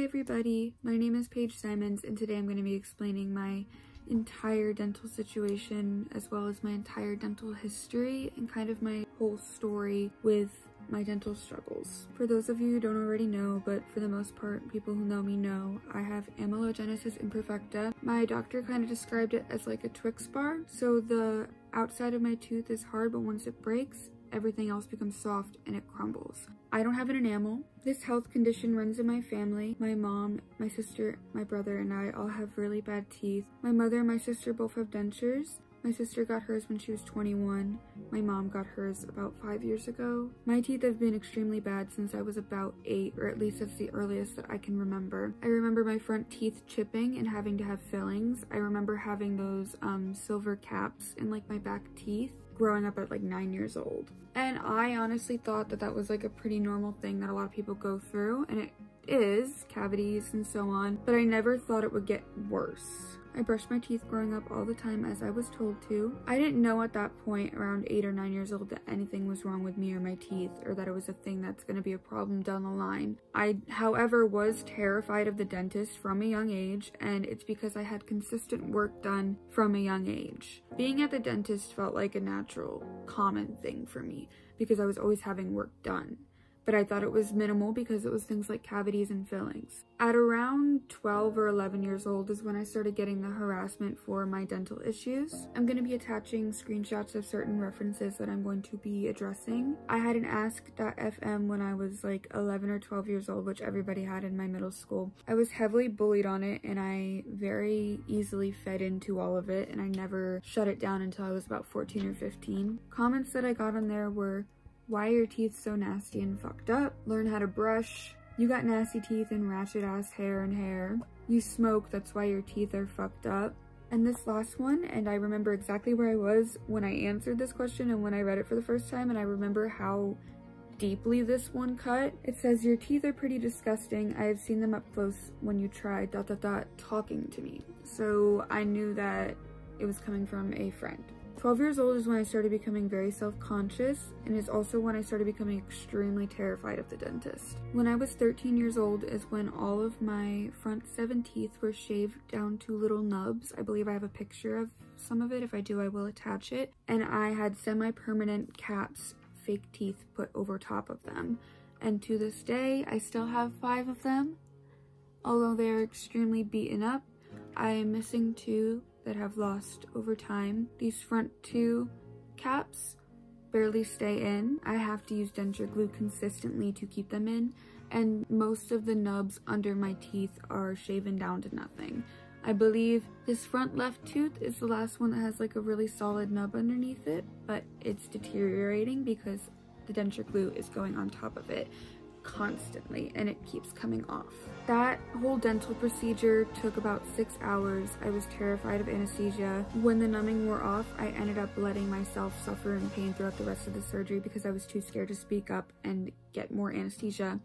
Hi everybody, my name is Paige Simons and today I'm going to be explaining my entire dental situation as well as my entire dental history and kind of my whole story with my dental struggles. For those of you who don't already know, but for the most part people who know me know, I have Amelogenesis Imperfecta. My doctor kind of described it as like a Twix bar, so the outside of my tooth is hard, but once it breaks, everything else becomes soft and it crumbles. I don't have an enamel. This health condition runs in my family. My mom, my sister, my brother, and I all have really bad teeth. My mother and my sister both have dentures. My sister got hers when she was 21. My mom got hers about 5 years ago. My teeth have been extremely bad since I was about 8, or at least that's the earliest that I can remember. I remember my front teeth chipping and having to have fillings. I remember having those silver caps in like my back teeth growing up at like 9 years old. And I honestly thought that that was like a pretty normal thing that a lot of people go through, and it is, cavities and so on, but I never thought it would get worse. I brushed my teeth growing up all the time as I was told to. I didn't know at that point, around 8 or 9 years old, that anything was wrong with me or my teeth, or that it was a thing that's going to be a problem down the line. I, however, was terrified of the dentist from a young age, and it's because I had consistent work done from a young age. Being at the dentist felt like a natural, common thing for me, because I was always having work done. But I thought it was minimal because it was things like cavities and fillings. At around 12 or 11 years old is when I started getting the harassment for my dental issues. I'm going to be attaching screenshots of certain references that I'm going to be addressing. I had an ask.fm when I was like 11 or 12 years old, which everybody had in my middle school. I was heavily bullied on it and I very easily fed into all of it, and I never shut it down until I was about 14 or 15. Comments that I got on there were, "Why are your teeth so nasty and fucked up? Learn how to brush. You got nasty teeth and ratchet ass hair and hair. You smoke, that's why your teeth are fucked up." And this last one, and I remember exactly where I was when I answered this question and when I read it for the first time, and I remember how deeply this one cut. It says, "Your teeth are pretty disgusting. I have seen them up close when you try ... talking to me." So I knew that it was coming from a friend. 12 years old is when I started becoming very self-conscious, and is also when I started becoming extremely terrified of the dentist. When I was 13 years old is when all of my front 7 teeth were shaved down to little nubs. I believe I have a picture of some of it. If I do, I will attach it. And I had semi-permanent caps, fake teeth, put over top of them. And to this day, I still have 5 of them. Although they're extremely beaten up, I am missing 2 that have lost over time. These front 2 caps barely stay in. I have to use denture glue consistently to keep them in, and most of the nubs under my teeth are shaven down to nothing. I believe this front left tooth is the last one that has like a really solid nub underneath it, but it's deteriorating because the denture glue is going on top of it constantly and it keeps coming off. That whole dental procedure took about 6 hours. I was terrified of anesthesia. When the numbing wore off, I ended up letting myself suffer in pain throughout the rest of the surgery because I was too scared to speak up and get more anesthesia,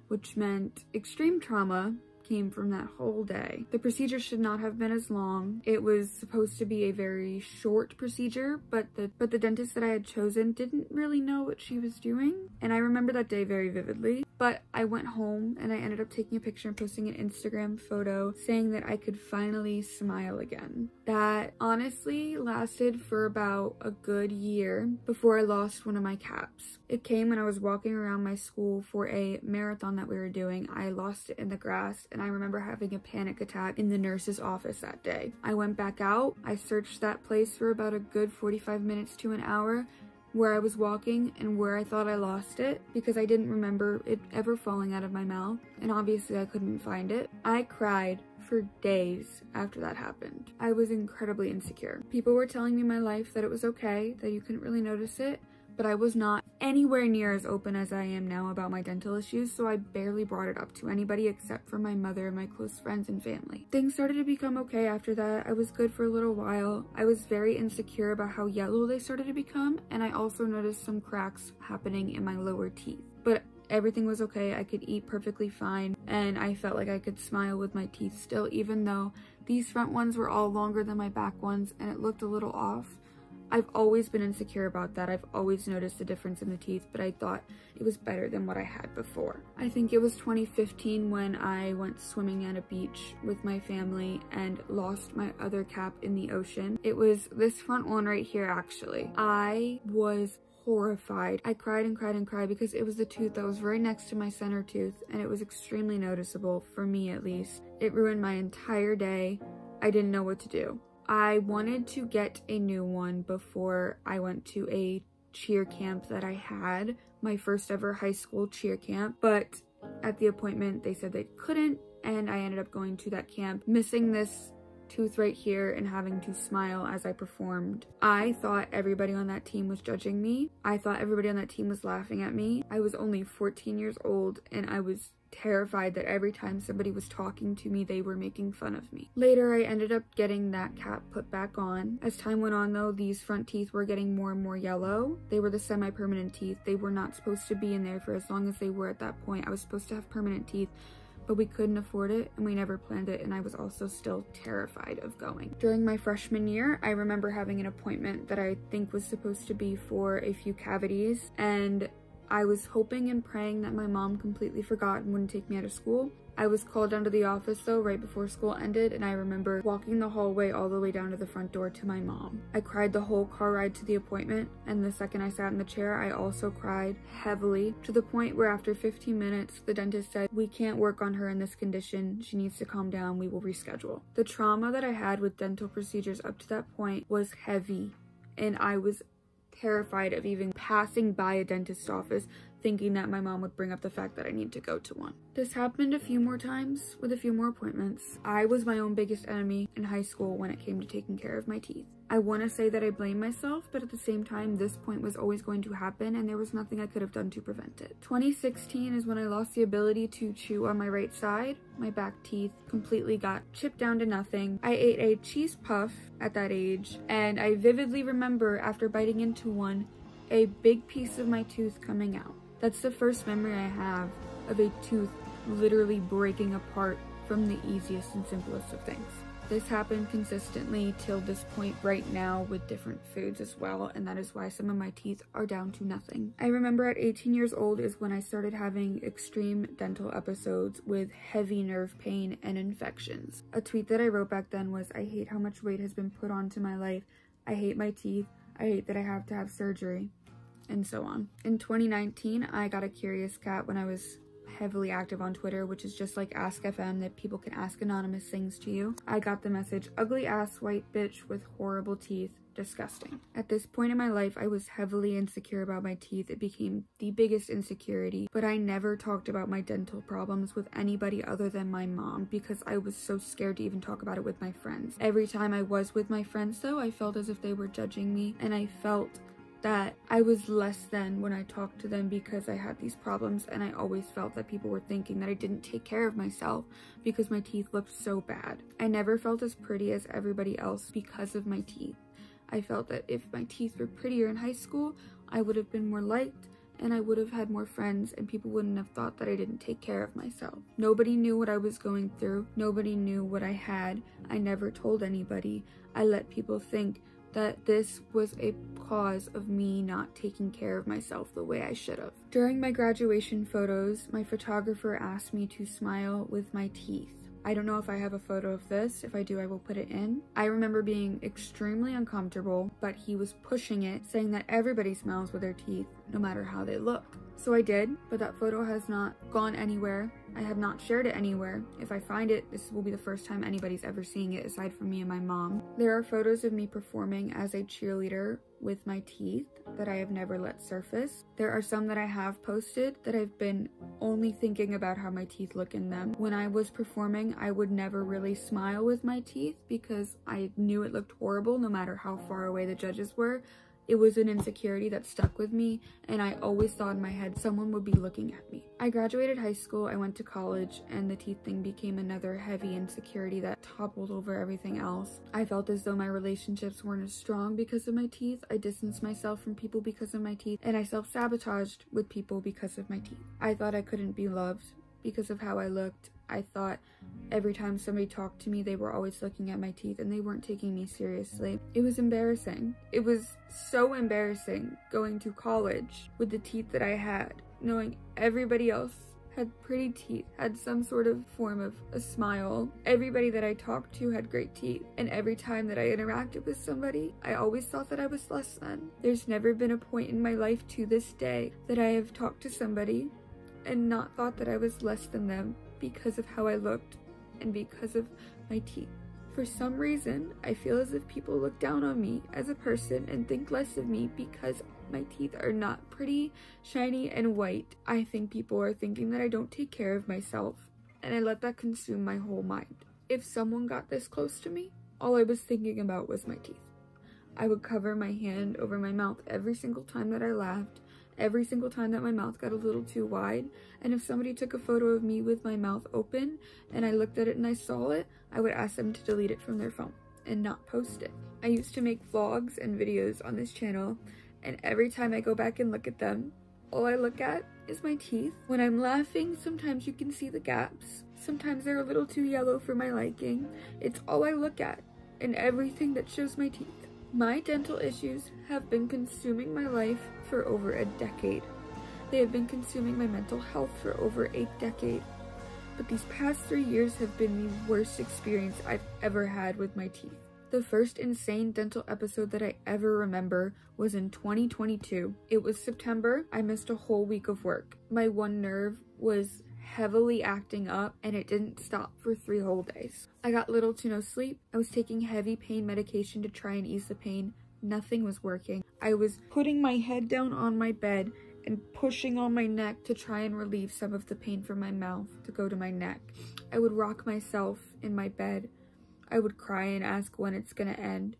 which meant extreme trauma came from that whole day. The procedure should not have been as long. It was supposed to be a very short procedure, but the dentist that I had chosen didn't really know what she was doing, and I remember that day very vividly. But I went home and I ended up taking a picture and posting an Instagram photo saying that I could finally smile again. That honestly lasted for about a good year before I lost one of my caps. It came when I was walking around my school for a marathon that we were doing. I lost it in the grass, and I remember having a panic attack in the nurse's office that day. I went back out. I searched that place for about a good 45 minutes to an hour, where I was walking and where I thought I lost it, because I didn't remember it ever falling out of my mouth, and obviously I couldn't find it. I cried for days after that happened. I was incredibly insecure. People were telling me in my life that it was okay, that you couldn't really notice it, but I was not anywhere near as open as I am now about my dental issues, so I barely brought it up to anybody except for my mother and my close friends and family. Things started to become okay after that. I was good for a little while. I was very insecure about how yellow they started to become, and I also noticed some cracks happening in my lower teeth. But everything was okay. I could eat perfectly fine, and I felt like I could smile with my teeth still, even though these front ones were all longer than my back ones and it looked a little off. I've always been insecure about that. I've always noticed a difference in the teeth, but I thought it was better than what I had before. I think it was 2015 when I went swimming at a beach with my family and lost my other cap in the ocean. It was this front one right here, actually. I was horrified. I cried and cried and cried because it was the tooth that was right next to my center tooth, and it was extremely noticeable, for me at least. It ruined my entire day. I didn't know what to do. I wanted to get a new one before I went to a cheer camp that I had, my first ever high school cheer camp, but at the appointment they said they couldn't, and I ended up going to that camp, missing this tooth right here and having to smile as I performed. I thought everybody on that team was judging me. I thought everybody on that team was laughing at me. I was only 14 years old, and I was terrified that every time somebody was talking to me, they were making fun of me. Later, I ended up getting that cap put back on. As time went on though, these front teeth were getting more and more yellow. They were the semi-permanent teeth. They were not supposed to be in there for as long as they were at that point. I was supposed to have permanent teeth, but we couldn't afford it and we never planned it, and I was also still terrified of going. During my freshman year, I remember having an appointment that I think was supposed to be for a few cavities, and I was hoping and praying that my mom completely forgot and wouldn't take me out of school. I was called down to the office though right before school ended, and I remember walking the hallway all the way down to the front door to my mom. I cried the whole car ride to the appointment, and the second I sat in the chair, I also cried heavily, to the point where after 15 minutes, the dentist said, "We can't work on her in this condition. She needs to calm down. We will reschedule." The trauma that I had with dental procedures up to that point was heavy, and I was terrified of even passing by a dentist's office thinking that my mom would bring up the fact that I need to go to one. This happened a few more times with a few more appointments. I was my own biggest enemy in high school when it came to taking care of my teeth. I want to say that I blame myself, but at the same time, this point was always going to happen and there was nothing I could have done to prevent it. 2016 is when I lost the ability to chew on my right side. My back teeth completely got chipped down to nothing. I ate a cheese puff at that age, and I vividly remember after biting into one, a big piece of my tooth coming out. That's the first memory I have of a tooth literally breaking apart from the easiest and simplest of things. This happened consistently till this point right now with different foods as well, and that is why some of my teeth are down to nothing. I remember at 18 years old is when I started having extreme dental episodes with heavy nerve pain and infections. A tweet that I wrote back then was, "I hate how much weight has been put onto my life. I hate my teeth. I hate that I have to have surgery," and so on. In 2019, I got a curious cat when I was heavily active on Twitter, which is just like Ask FM, that people can ask anonymous things to you. I got the message, "Ugly ass white bitch with horrible teeth. Disgusting." At this point in my life, I was heavily insecure about my teeth. It became the biggest insecurity, but I never talked about my dental problems with anybody other than my mom because I was so scared to even talk about it with my friends. Every time I was with my friends though, I felt as if they were judging me, and I felt that I was less than when I talked to them because I had these problems, and I always felt that people were thinking that I didn't take care of myself because my teeth looked so bad. I never felt as pretty as everybody else because of my teeth. I felt that if my teeth were prettier in high school, I would have been more liked and I would have had more friends, and people wouldn't have thought that I didn't take care of myself. Nobody knew what I was going through. Nobody knew what I had. I never told anybody. I let people think that this was a cause of me not taking care of myself the way I should have. During my graduation photos, my photographer asked me to smile with my teeth. I don't know if I have a photo of this. If I do, I will put it in. I remember being extremely uncomfortable, but he was pushing it, saying that everybody smiles with their teeth, no matter how they look. So I did, but that photo has not gone anywhere. I have not shared it anywhere. If I find it, this will be the first time anybody's ever seeing it aside from me and my mom. There are photos of me performing as a cheerleader with my teeth that I have never let surface. There are some that I have posted that I've been only thinking about how my teeth look in them. When I was performing, I would never really smile with my teeth because I knew it looked horrible no matter how far away the judges were. It was an insecurity that stuck with me, and I always thought in my head someone would be looking at me. I graduated high school, I went to college, and the teeth thing became another heavy insecurity that toppled over everything else. I felt as though my relationships weren't as strong because of my teeth. I distanced myself from people because of my teeth, and I self-sabotaged with people because of my teeth. I thought I couldn't be loved because of how I looked. I thought every time somebody talked to me, they were always looking at my teeth and they weren't taking me seriously. It was embarrassing. It was so embarrassing going to college with the teeth that I had, knowing everybody else had pretty teeth, had some sort of form of a smile. Everybody that I talked to had great teeth, and every time that I interacted with somebody, I always thought that I was less than. There's never been a point in my life to this day that I have talked to somebody and not thought that I was less than them because of how I looked and because of my teeth. For some reason, I feel as if people look down on me as a person and think less of me because my teeth are not pretty, shiny, and white. I think people are thinking that I don't take care of myself, and I let that consume my whole mind. If someone got this close to me, all I was thinking about was my teeth. I would cover my hand over my mouth every single time that I laughed, every single time that my mouth got a little too wide, and if somebody took a photo of me with my mouth open and I looked at it and I saw it, I would ask them to delete it from their phone and not post it. I used to make vlogs and videos on this channel, and every time I go back and look at them, all I look at is my teeth. When I'm laughing, sometimes you can see the gaps. Sometimes they're a little too yellow for my liking. It's all I look at, and everything that shows my teeth. My dental issues have been consuming my life for over a decade. They have been consuming my mental health for over a decade. But these past 3 years have been the worst experience I've ever had with my teeth. The first insane dental episode that I ever remember was in 2022. It was September. I missed a whole week of work. My one nerve was heavily acting up and it didn't stop for 3 whole days. I got little to no sleep. I was taking heavy pain medication to try and ease the pain. Nothing was working. I was putting my head down on my bed and pushing on my neck to try and relieve some of the pain from my mouth to go to my neck. I would rock myself in my bed. I would cry and ask when it's gonna end.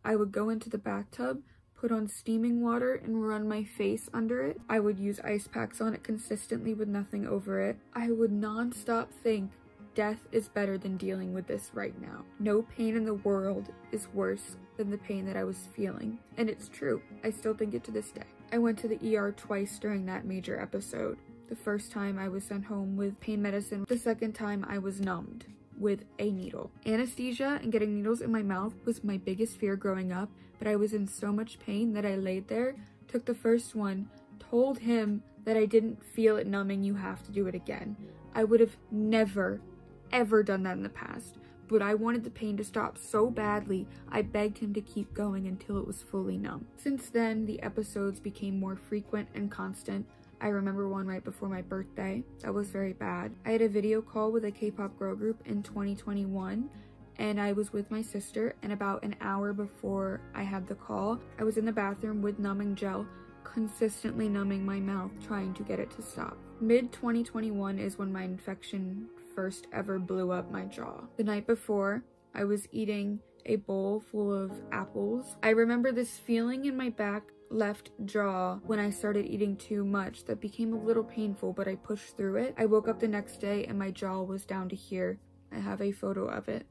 I would go into the bathtub, put on steaming water and run my face under it. I would use ice packs on it consistently with nothing over it. I would non-stop think death is better than dealing with this right now. No pain in the world is worse than the pain that I was feeling. And it's true. I still think it to this day. I went to the ER twice during that major episode. The first time I was sent home with pain medicine. The second time I was numbed with a needle. Anesthesia and getting needles in my mouth was my biggest fear growing up, but I was in so much pain that I laid there, took the first one, told him that I didn't feel it numbing, you have to do it again. I would have never, ever done that in the past, but I wanted the pain to stop so badly, I begged him to keep going until it was fully numb. Since then, the episodes became more frequent and constant. I remember one right before my birthday. That was very bad. I had a video call with a K-pop girl group in 2021 and I was with my sister, and about an hour before I had the call, I was in the bathroom with numbing gel, consistently numbing my mouth, trying to get it to stop. Mid-2021 is when my infection first ever blew up my jaw. The night before, I was eating a bowl full of apples. I remember this feeling in my back left jaw when I started eating too much that became a little painful, but I pushed through it. I woke up the next day and my jaw was down to here. I have a photo of it.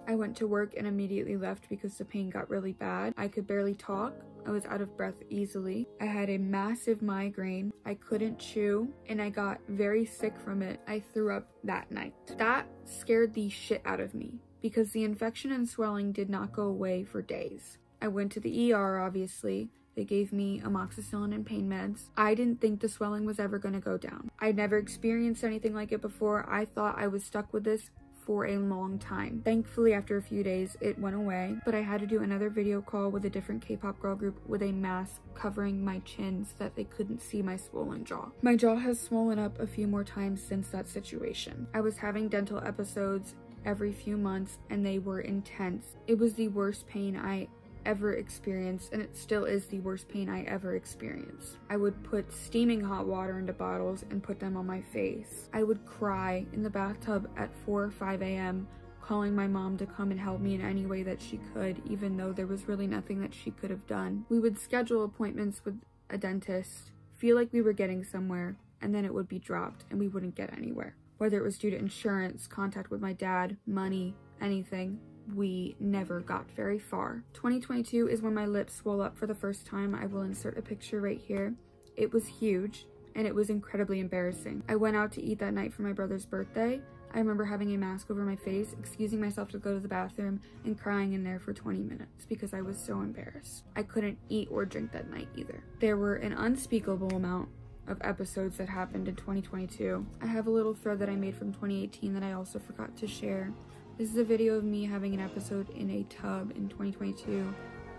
I went to work and immediately left because the pain got really bad. I could barely talk. I was out of breath easily. I had a massive migraine. I couldn't chew and I got very sick from it. I threw up that night. That scared the shit out of me because the infection and swelling did not go away for days. I went to the ER, obviously. They gave me amoxicillin and pain meds. I didn't think the swelling was ever gonna go down. I'd never experienced anything like it before. I thought I was stuck with this for a long time. Thankfully, after a few days, it went away, but I had to do another video call with a different K-pop girl group with a mask covering my chin so that they couldn't see my swollen jaw. My jaw has swollen up a few more times since that situation. I was having dental episodes every few months and they were intense. It was the worst pain I ever experienced, and it still is the worst pain I ever experienced. I would put steaming hot water into bottles and put them on my face. I would cry in the bathtub at 4 or 5 a.m. calling my mom to come and help me in any way that she could, even though there was really nothing that she could have done. We would schedule appointments with a dentist, feel like we were getting somewhere, and then it would be dropped and we wouldn't get anywhere. Whether it was due to insurance, contact with my dad, money, anything, we never got very far. 2022 is when my lips swelled up for the first time. I will insert a picture right here. It was huge and it was incredibly embarrassing. I went out to eat that night for my brother's birthday I remember having a mask over my face, excusing myself to go to the bathroom, and crying in there for 20 minutes because I was so embarrassed. I couldn't eat or drink that night either. There were an unspeakable amount of episodes that happened in 2022. I have a little thread that I made from 2018 that I also forgot to share. This is a video of me having an episode in a tub in 2022,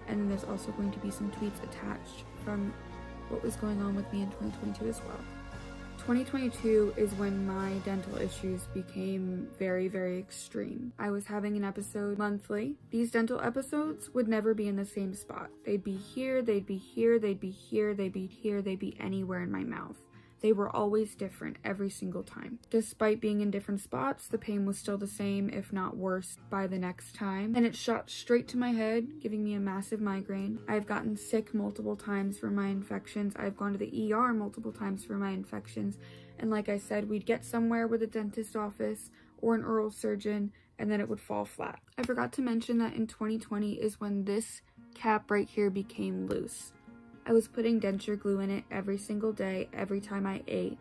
and then there's also going to be some tweets attached from what was going on with me in 2022 as well. 2022 is when my dental issues became very, very extreme. I was having an episode monthly. These dental episodes would never be in the same spot. They'd be here, they'd be here, they'd be here, they'd be here, they'd be anywhere in my mouth. They were always different every single time. Despite being in different spots, the pain was still the same, if not worse, by the next time. And it shot straight to my head, giving me a massive migraine. I've gotten sick multiple times from my infections. I've gone to the ER multiple times for my infections. And like I said, we'd get somewhere with a dentist office or an oral surgeon, and then it would fall flat. I forgot to mention that in 2020 is when this cap right here became loose. I was putting denture glue in it every single day, every time I ate.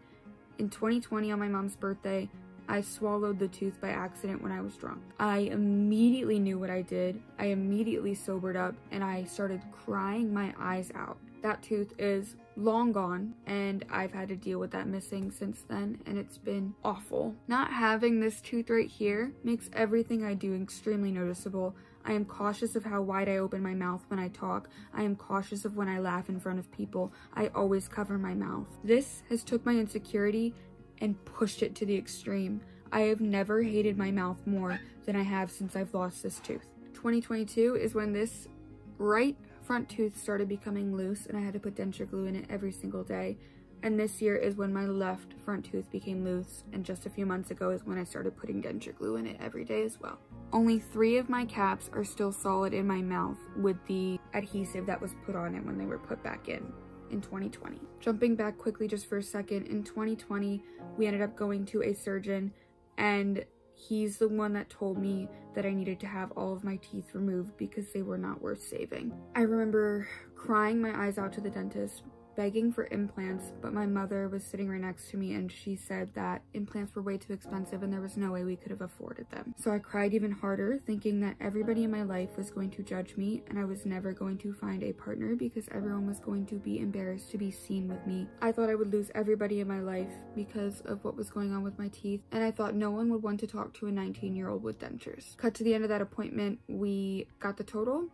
In 2020, on my mom's birthday, I swallowed the tooth by accident when I was drunk. I immediately knew what I did. I immediately sobered up, and I started crying my eyes out. That tooth is long gone, and I've had to deal with that missing since then, and it's been awful. Not having this tooth right here makes everything I do extremely noticeable. I am cautious of how wide I open my mouth when I talk. I am cautious of when I laugh in front of people. I always cover my mouth. This has took my insecurity and pushed it to the extreme. I have never hated my mouth more than I have since I've lost this tooth. 2022 is when this right front tooth started becoming loose, and I had to put denture glue in it every single day. And this year is when my left front tooth became loose, and just a few months ago is when I started putting denture glue in it every day as well. Only 3 of my caps are still solid in my mouth with the adhesive that was put on it when they were put back in 2020. Jumping back quickly just for a second, in 2020, we ended up going to a surgeon, and he's the one that told me that I needed to have all of my teeth removed because they were not worth saving. I remember crying my eyes out to the dentist, begging for implants, but my mother was sitting right next to me, and she said that implants were way too expensive and there was no way we could have afforded them. So I cried even harder, thinking that everybody in my life was going to judge me and I was never going to find a partner because everyone was going to be embarrassed to be seen with me. I thought I would lose everybody in my life because of what was going on with my teeth, and I thought no one would want to talk to a 19-year-old with dentures. Cut to the end of that appointment, we got the total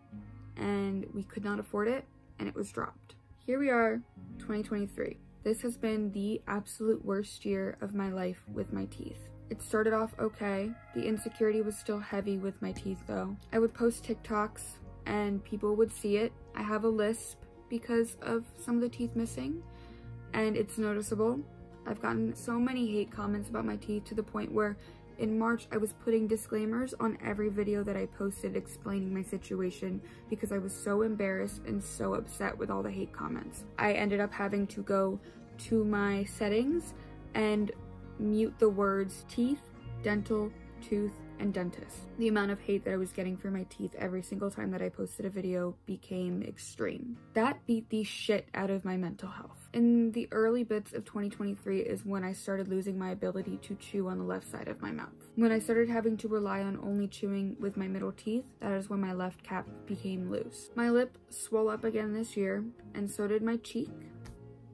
and we could not afford it, and it was dropped. Here we are, 2023. This has been the absolute worst year of my life with my teeth. It started off okay. The insecurity was still heavy with my teeth though. I would post TikToks and people would see it. I have a lisp because of some of the teeth missing, and it's noticeable. I've gotten so many hate comments about my teeth to the point where in March, I was putting disclaimers on every video that I posted explaining my situation because I was so embarrassed and so upset with all the hate comments. I ended up having to go to my settings and mute the words teeth, dental, tooth, and dentist. The amount of hate that I was getting for my teeth every single time that I posted a video became extreme. That beat the shit out of my mental health. In the early bits of 2023 is when I started losing my ability to chew on the left side of my mouth. When I started having to rely on only chewing with my middle teeth, that is when my left cap became loose. My lip swelled up again this year, and so did my cheek.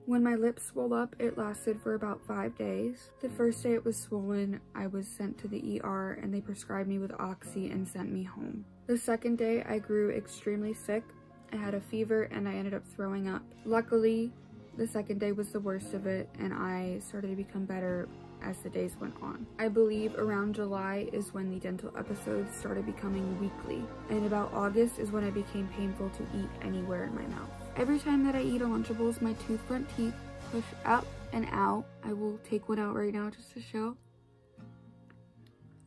When my lips swelled up, it lasted for about 5 days. The first day it was swollen, I was sent to the ER and they prescribed me with Oxy and sent me home. The second day, I grew extremely sick. I had a fever and I ended up throwing up. Luckily, the second day was the worst of it and I started to become better as the days went on. I believe around July is when the dental episodes started becoming weekly, and about August is when it became painful to eat anywhere in my mouth. Every time that I eat a Lunchables, my front teeth push up and out. I will take one out right now just to show.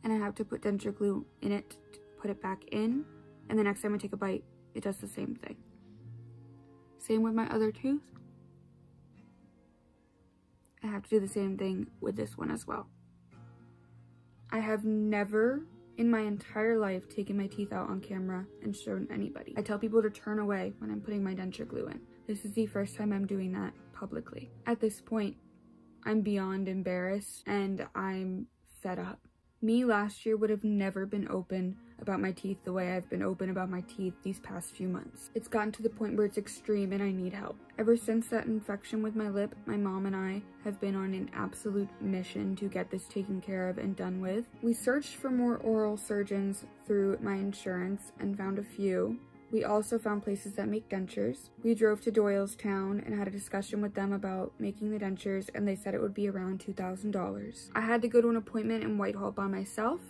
And I have to put denture glue in it to put it back in. And the next time I take a bite, it does the same thing. Same with my other tooth. I have to do the same thing with this one as well. I have never in my entire life taken my teeth out on camera and shown anybody. I tell people to turn away when I'm putting my denture glue in. This is the first time I'm doing that publicly. At this point, I'm beyond embarrassed and I'm fed up. Me last year would have never been open about my teeth the way I've been open about my teeth these past few months. It's gotten to the point where it's extreme and I need help. Ever since that infection with my lip, my mom and I have been on an absolute mission to get this taken care of and done with. We searched for more oral surgeons through my insurance and found a few. We also found places that make dentures. We drove to Doylestown and had a discussion with them about making the dentures, and they said it would be around $2,000. I had to go to an appointment in Whitehall by myself,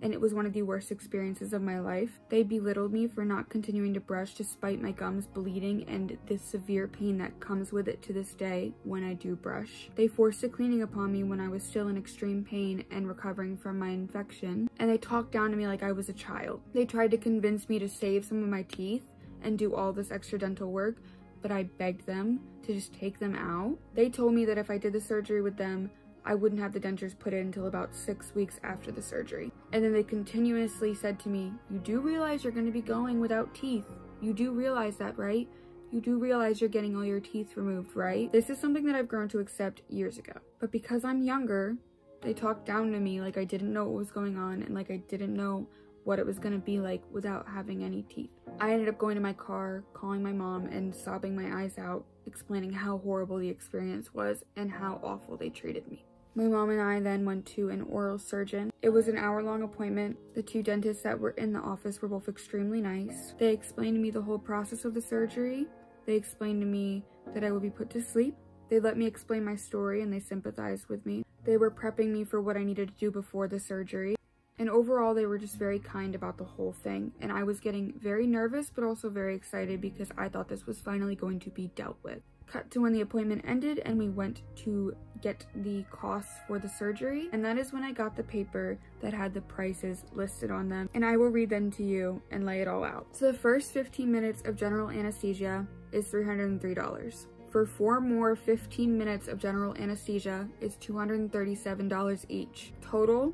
and it was one of the worst experiences of my life. They belittled me for not continuing to brush despite my gums bleeding and the severe pain that comes with it to this day when I do brush. They forced a cleaning upon me when I was still in extreme pain and recovering from my infection, and they talked down to me like I was a child. They tried to convince me to save some of my teeth and do all this extra dental work, but I begged them to just take them out. They told me that if I did the surgery with them, I wouldn't have the dentures put in until about 6 weeks after the surgery. And then they continuously said to me, "You do realize you're going to be going without teeth. You do realize that, right? You do realize you're getting all your teeth removed, right?" This is something that I've grown to accept years ago. But because I'm younger, they talked down to me like I didn't know what was going on and like I didn't know what it was going to be like without having any teeth. I ended up going to my car, calling my mom, and sobbing my eyes out, explaining how horrible the experience was and how awful they treated me. My mom and I then went to an oral surgeon. It was an hour-long appointment. The two dentists that were in the office were both extremely nice. They explained to me the whole process of the surgery. They explained to me that I would be put to sleep. They let me explain my story and they sympathized with me. They were prepping me for what I needed to do before the surgery. And overall, they were just very kind about the whole thing. And I was getting very nervous, but also very excited because I thought this was finally going to be dealt with. Cut to when the appointment ended and we went to get the costs for the surgery. And that is when I got the paper that had the prices listed on them. And I will read them to you and lay it all out. So the first 15 minutes of general anesthesia is $303. For 4 more 15 minutes of general anesthesia is $237 each. Total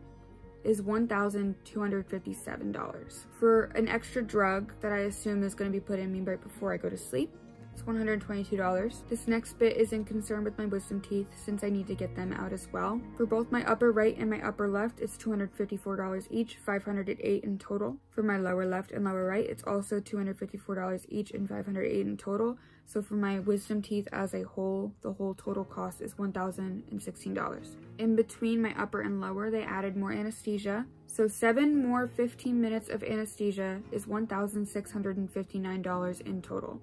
is $1,257. For an extra drug that I assume is going to be put in me right before I go to sleep, it's $122. This next bit is in concern with my wisdom teeth since I need to get them out as well. For both my upper right and my upper left, it's $254 each, $508 in total. For my lower left and lower right, it's also $254 each and $508 in total. So for my wisdom teeth as a whole, the whole total cost is $1,016. In between my upper and lower, they added more anesthesia. So 7 more 15 minutes of anesthesia is $1,659 in total.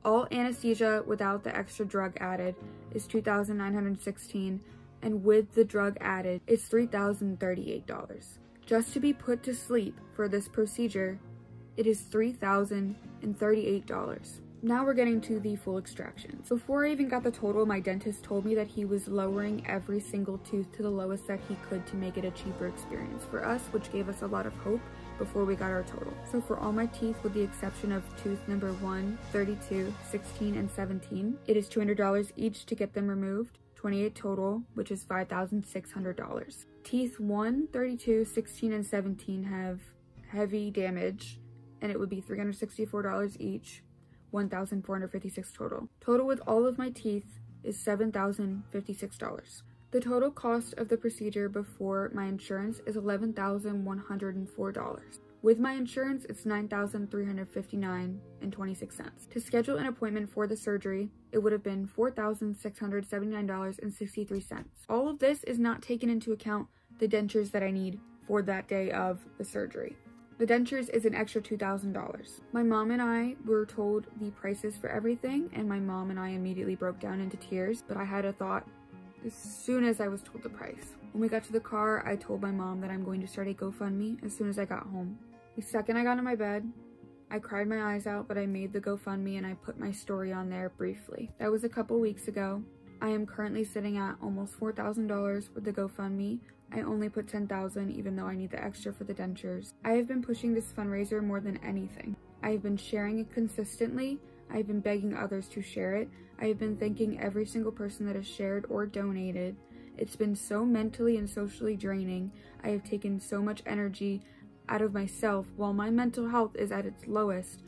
All anesthesia without the extra drug added is $2,916, and with the drug added, it's $3,038. Just to be put to sleep for this procedure, it is $3,038. Now we're getting to the full extractions. Before I even got the total, my dentist told me that he was lowering every single tooth to the lowest that he could to make it a cheaper experience for us, which gave us a lot of hope before we got our total. So for all my teeth, with the exception of tooth number 1, 32, 16, and 17, it is $200 each to get them removed, 28 total, which is $5,600. Teeth 1, 32, 16, and 17 have heavy damage, and it would be $364 each, $1,456 total. Total with all of my teeth is $7,056. The total cost of the procedure before my insurance is $11,104. With my insurance, it's $9,359.26. To schedule an appointment for the surgery, it would have been $4,679.63. All of this is not taken into account the dentures that I need for that day of the surgery. The dentures is an extra $2,000. My mom and I were told the prices for everything, and my mom and I immediately broke down into tears, but I had a thought as soon as I was told the price. When we got to the car, I told my mom that I'm going to start a GoFundMe as soon as I got home. The second I got in my bed, I cried my eyes out, but I made the GoFundMe and I put my story on there briefly. That was a couple weeks ago. I am currently sitting at almost $4,000 with the GoFundMe. I only put $10,000 even though I need the extra for the dentures. I have been pushing this fundraiser more than anything. I have been sharing it consistently. I have been begging others to share it. I have been thanking every single person that has shared or donated. It's been so mentally and socially draining. I have taken so much energy out of myself while my mental health is at its lowest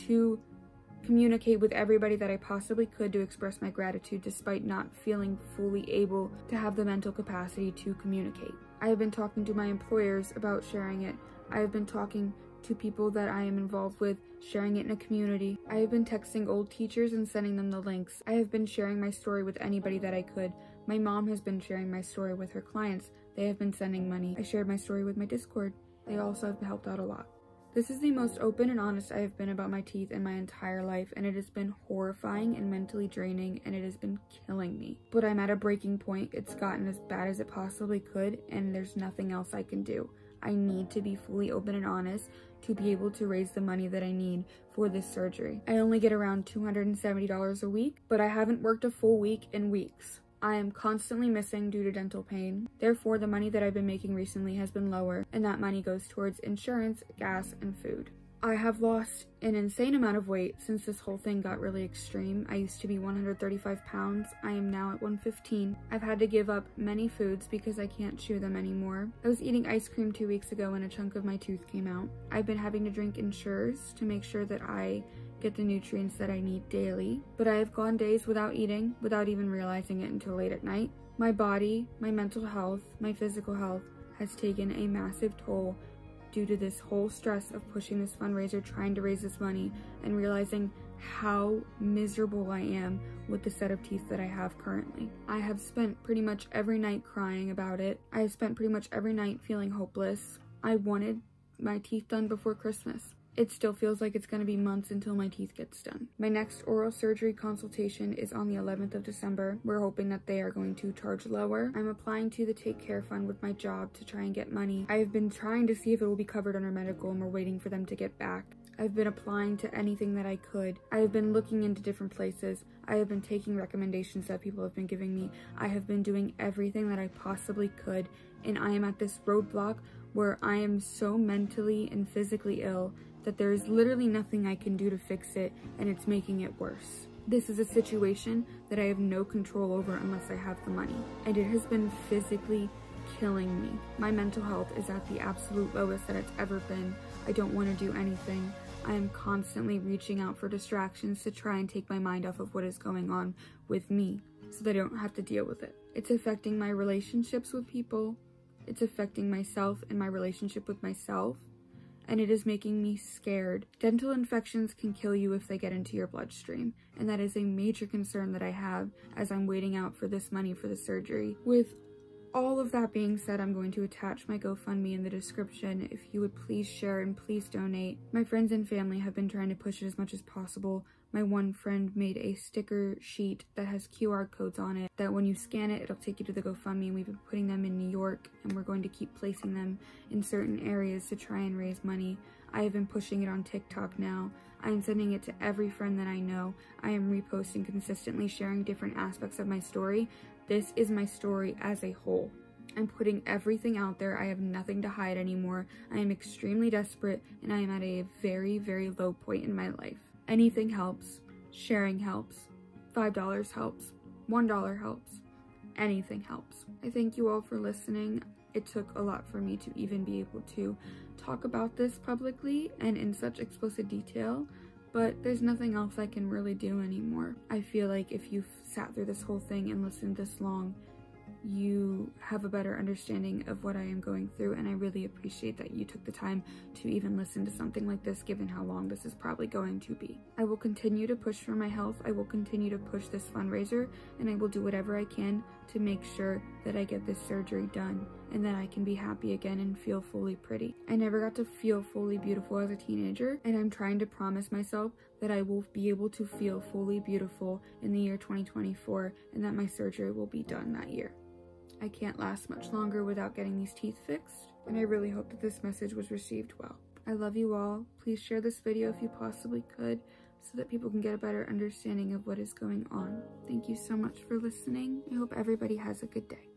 to communicate with everybody that I possibly could to express my gratitude despite not feeling fully able to have the mental capacity to communicate. I have been talking to my employers about sharing it. I have been talking to people that I am involved with, sharing it in a community. I have been texting old teachers and sending them the links. I have been sharing my story with anybody that I could. My mom has been sharing my story with her clients. They have been sending money. I shared my story with my Discord. They also have helped out a lot. This is the most open and honest I have been about my teeth in my entire life, and it has been horrifying and mentally draining, and it has been killing me. But I'm at a breaking point. It's gotten as bad as it possibly could, and there's nothing else I can do. I need to be fully open and honest to be able to raise the money that I need for this surgery. I only get around $270 a week, but I haven't worked a full week in weeks. I am constantly missing due to dental pain. Therefore, the money that I've been making recently has been lower, and that money goes towards insurance, gas, and food. I have lost an insane amount of weight since this whole thing got really extreme. I used to be 135 pounds. I am now at 115. I've had to give up many foods because I can't chew them anymore. I was eating ice cream 2 weeks ago when a chunk of my tooth came out. I've been having to drink Ensures to make sure that I get the nutrients that I need daily, but I have gone days without eating, without even realizing it until late at night. My body, my mental health, my physical health has taken a massive toll due to this whole stress of pushing this fundraiser, trying to raise this money, and realizing how miserable I am with the set of teeth that I have currently. I have spent pretty much every night crying about it. I have spent pretty much every night feeling hopeless. I wanted my teeth done before Christmas. It still feels like it's going to be months until my teeth gets done. My next oral surgery consultation is on the 11th of December. We're hoping that they are going to charge lower. I'm applying to the Take Care Fund with my job to try and get money. I have been trying to see if it will be covered under medical, and we're waiting for them to get back. I've been applying to anything that I could. I have been looking into different places. I have been taking recommendations that people have been giving me. I have been doing everything that I possibly could, and I am at this roadblock where I am so mentally and physically ill that there is literally nothing I can do to fix it, and it's making it worse. This is a situation that I have no control over unless I have the money, and it has been physically killing me. My mental health is at the absolute lowest that it's ever been. I don't want to do anything. I am constantly reaching out for distractions to try and take my mind off of what is going on with me so that I don't have to deal with it. It's affecting my relationships with people. It's affecting myself and my relationship with myself, and it is making me scared. Dental infections can kill you if they get into your bloodstream, and that is a major concern that I have as I'm waiting out for this money for the surgery. With all of that being said, I'm going to attach my GoFundMe in the description if you would please share and please donate. My friends and family have been trying to push it as much as possible. My one friend made a sticker sheet that has QR codes on it that when you scan it, it'll take you to the GoFundMe, and we've been putting them in New York, and we're going to keep placing them in certain areas to try and raise money. I have been pushing it on TikTok now. I am sending it to every friend that I know. I am reposting consistently, sharing different aspects of my story. This is my story as a whole. I'm putting everything out there. I have nothing to hide anymore. I am extremely desperate, and I am at a very, very low point in my life. Anything helps. Sharing helps. $5 helps. $1 helps. Anything helps. I thank you all for listening. It took a lot for me to even be able to talk about this publicly and in such explicit detail, but there's nothing else I can really do anymore. I feel like if you've sat through this whole thing and listened this long, you have a better understanding of what I am going through, and I really appreciate that you took the time to even listen to something like this, given how long this is probably going to be. I will continue to push for my health. I will continue to push this fundraiser, and I will do whatever I can to make sure that I get this surgery done and that I can be happy again and feel fully pretty. I never got to feel fully beautiful as a teenager, and I'm trying to promise myself that I will be able to feel fully beautiful in the year 2024, and that my surgery will be done that year. I can't last much longer without getting these teeth fixed, and I really hope that this message was received well. I love you all. Please share this video if you possibly could, so that people can get a better understanding of what is going on. Thank you so much for listening. I hope everybody has a good day.